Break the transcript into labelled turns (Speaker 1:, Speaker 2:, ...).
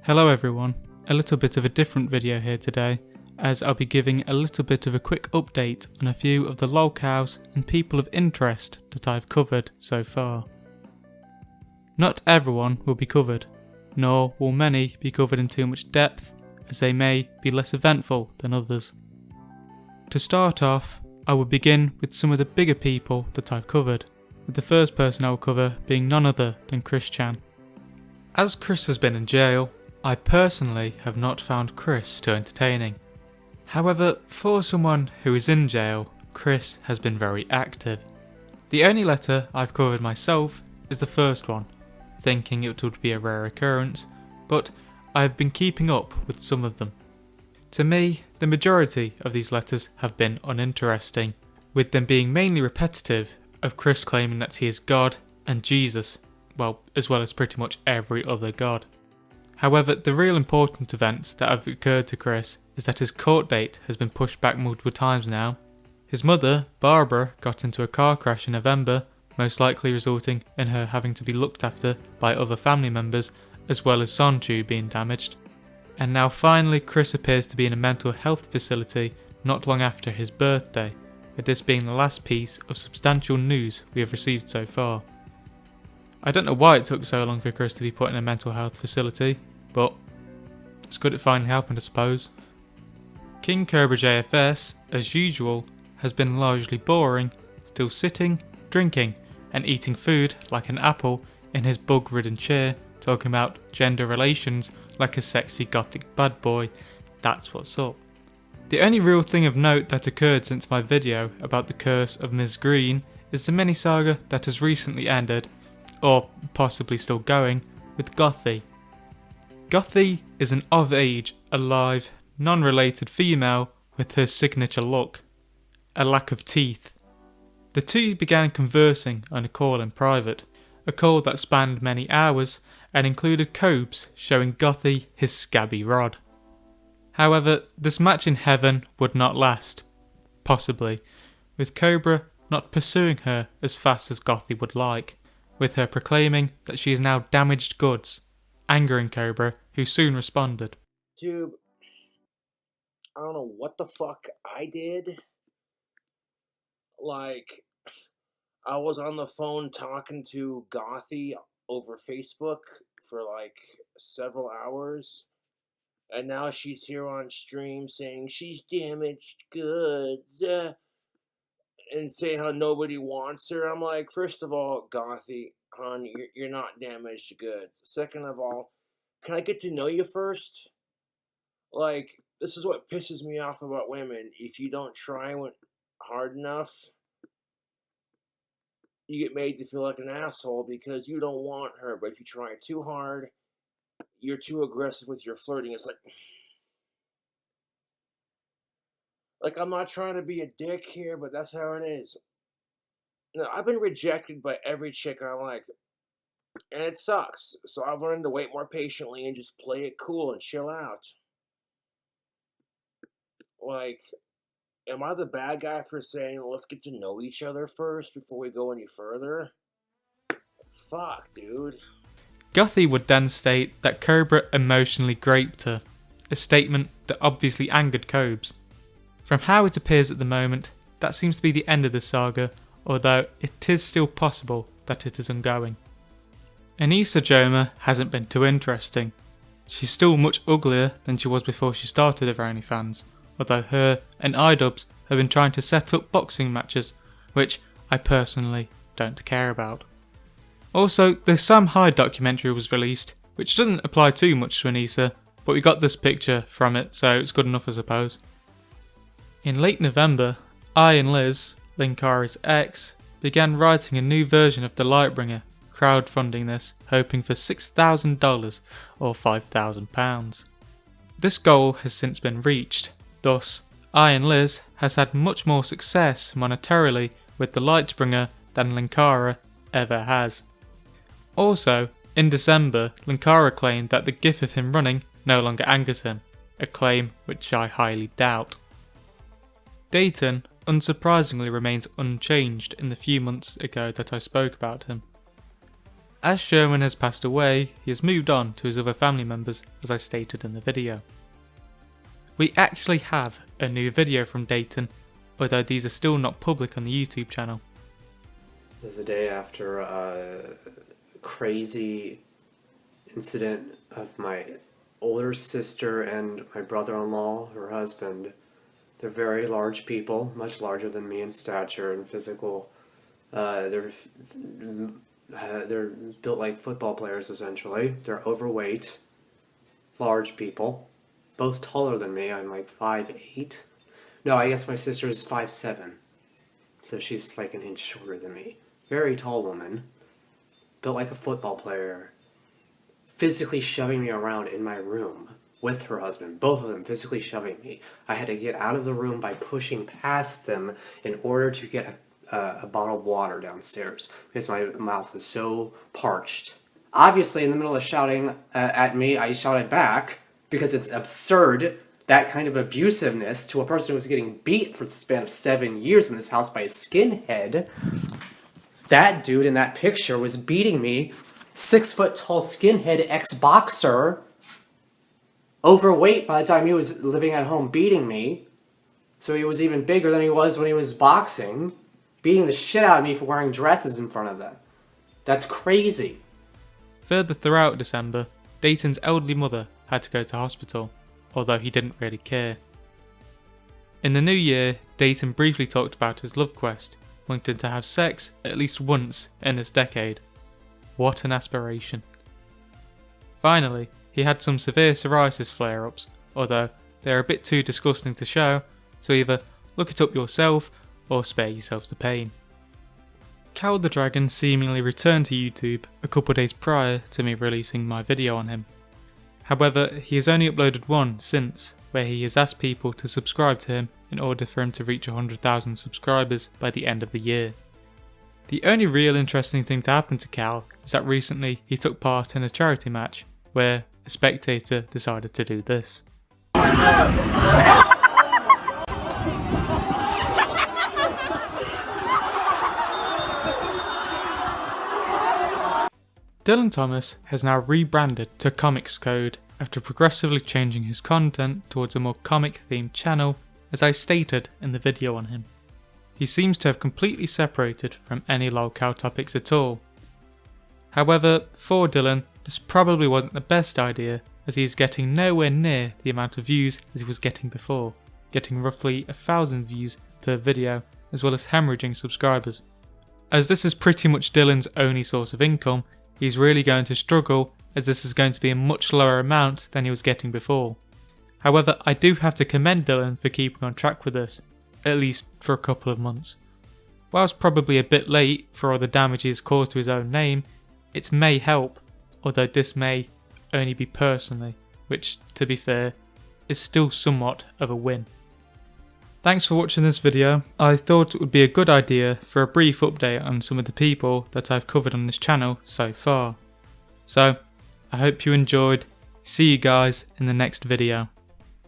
Speaker 1: Hello everyone, a little bit of a different video here today, as I'll be giving a little bit of a quick update on a few of the Lolcows and people of interest that I've covered so far. Not everyone will be covered, nor will many be covered in too much depth, as they may be less eventful than others. To start off, I will begin with some of the bigger people that I've covered, with the first person I will cover being none other than Chris Chan. As Chris has been in jail, I personally have not found Chris too entertaining. However, for someone who is in jail, Chris has been very active. The only letter I've covered myself is the first one, thinking it would be a rare occurrence, but I have been keeping up with some of them. To me, the majority of these letters have been uninteresting, with them being mainly repetitive of Chris claiming that he is God and Jesus, well, as well as pretty much every other god. However, the real important events that have occurred to Chris is that his court date has been pushed back multiple times now. His mother, Barbara, got into a car crash in November, most likely resulting in her having to be looked after by other family members, as well as Sonju being damaged. And now finally Chris appears to be in a mental health facility not long after his birthday, with this being the last piece of substantial news we have received so far. I don't know why it took so long for Chris to be put in a mental health facility, but it's good it finally happened, I suppose. King Cobra JFS, as usual, has been largely boring, still sitting, drinking, and eating food like an apple in his bug-ridden chair, talking about gender relations like a sexy gothic bad boy. That's what's up. The only real thing of note that occurred since my video about the curse of Ms. Green is the mini-saga that has recently ended, or possibly still going, with Gothy. Gothy is an of-age, alive, non-related female with her signature look, a lack of teeth. The two began conversing on a call in private, a call that spanned many hours and included Cobes showing Gothy his scabby rod. However, this match in heaven would not last, possibly, with Cobra not pursuing her as fast as Gothy would like, with her proclaiming that she is now damaged goods, angering Cobra, who soon responded.
Speaker 2: Dude, I don't know what the fuck I did. Like, I was on the phone talking to Gothy over Facebook for like several hours, and now she's here on stream saying she's damaged goods, and saying how nobody wants her. I'm like, first of all, Gothy, hon, you're not damaged goods. Second of all, can I get to know you first? Like, this is what pisses me off about women. If you don't try hard enough, you get made to feel like an asshole because you don't want her. But if you try too hard, you're too aggressive with your flirting. It's like I'm not trying to be a dick here, but that's how it is. You know, I've been rejected by every chick I like, and it sucks. So I've learned to wait more patiently and just play it cool and chill out. Like, am I the bad guy for saying, let's get to know each other first before we go any further? Fuck, dude.
Speaker 1: Gothy would then state that Cobra emotionally graped her, a statement that obviously angered Cobes. From how it appears at the moment, that seems to be the end of the saga, although it is still possible that it is ongoing. Anisojoma hasn't been too interesting. She's still much uglier than she was before she started her OnlyFans, although her and iDubbbz have been trying to set up boxing matches, which I personally don't care about. Also, the Sam Hyde documentary was released, which doesn't apply too much to Anisa, but we got this picture from it, so it's good enough I suppose. In late November, I and Liz, Linkara's ex, began writing a new version of The Lightbringer, crowdfunding this, hoping for $6,000 or £5,000. This goal has since been reached, thus I and Liz has had much more success monetarily with The Lightbringer than Linkara ever has. Also, in December, Linkara claimed that the gif of him running no longer angers him, a claim which I highly doubt. Dayton, unsurprisingly, remains unchanged in the few months ago that I spoke about him. As Sherman has passed away, he has moved on to his other family members, as I stated in the video. We actually have a new video from Dayton, although these are still not public on the YouTube channel.
Speaker 3: It was the day after a crazy incident of my older sister and my brother-in-law, her husband. They're very large people, much larger than me in stature and physical. They're built like football players, essentially. They're overweight, large people, both taller than me. I'm like 5'8". No, I guess my sister is 5'7", so she's like an inch shorter than me. Very tall woman, built like a football player, physically shoving me around in my room with her husband, both of them physically shoving me. I had to get out of the room by pushing past them in order to get a bottle of water downstairs because my mouth was so parched. Obviously, in the middle of shouting at me, I shouted back because it's absurd, that kind of abusiveness to a person who was getting beat for the span of 7 years in this house by a skinhead. That dude in that picture was beating me, 6-foot-tall skinhead ex-boxer, overweight by the time he was living at home, beating me. So he was even bigger than he was when he was boxing, beating the shit out of me for wearing dresses in front of them. That's crazy.
Speaker 1: Further throughout December, Dayton's elderly mother had to go to hospital, although he didn't really care. In the new year, Dayton briefly talked about his love quest, wanting to have sex at least once in this decade. What an aspiration. Finally, he had some severe psoriasis flare-ups, although they are a bit too disgusting to show, so either look it up yourself or spare yourselves the pain. Cow the Dragon seemingly returned to YouTube a couple days prior to me releasing my video on him. However, he has only uploaded one since, where he has asked people to subscribe to him in order for him to reach 100,000 subscribers by the end of the year. The only real interesting thing to happen to Cal is that recently he took part in a charity match where a spectator decided to do this. Dylan Thomas has now rebranded to Comics Code after progressively changing his content towards a more comic themed channel, as I stated in the video on him. He seems to have completely separated from any Lolcow topics at all. However, for Dylan, this probably wasn't the best idea, as he is getting nowhere near the amount of views as he was getting before, getting roughly 1,000 views per video, as well as hemorrhaging subscribers. As this is pretty much Dylan's only source of income, he's really going to struggle, as this is going to be a much lower amount than he was getting before. However, I do have to commend Dylan for keeping on track with this, at least for a couple of months. Whilst probably a bit late for all the damage he has caused to his own name, it may help, although this may only be personally, which, to be fair, is still somewhat of a win. Thanks for watching this video. I thought it would be a good idea for a brief update on some of the people that I've covered on this channel so far. So, I hope you enjoyed. See you guys in the next video.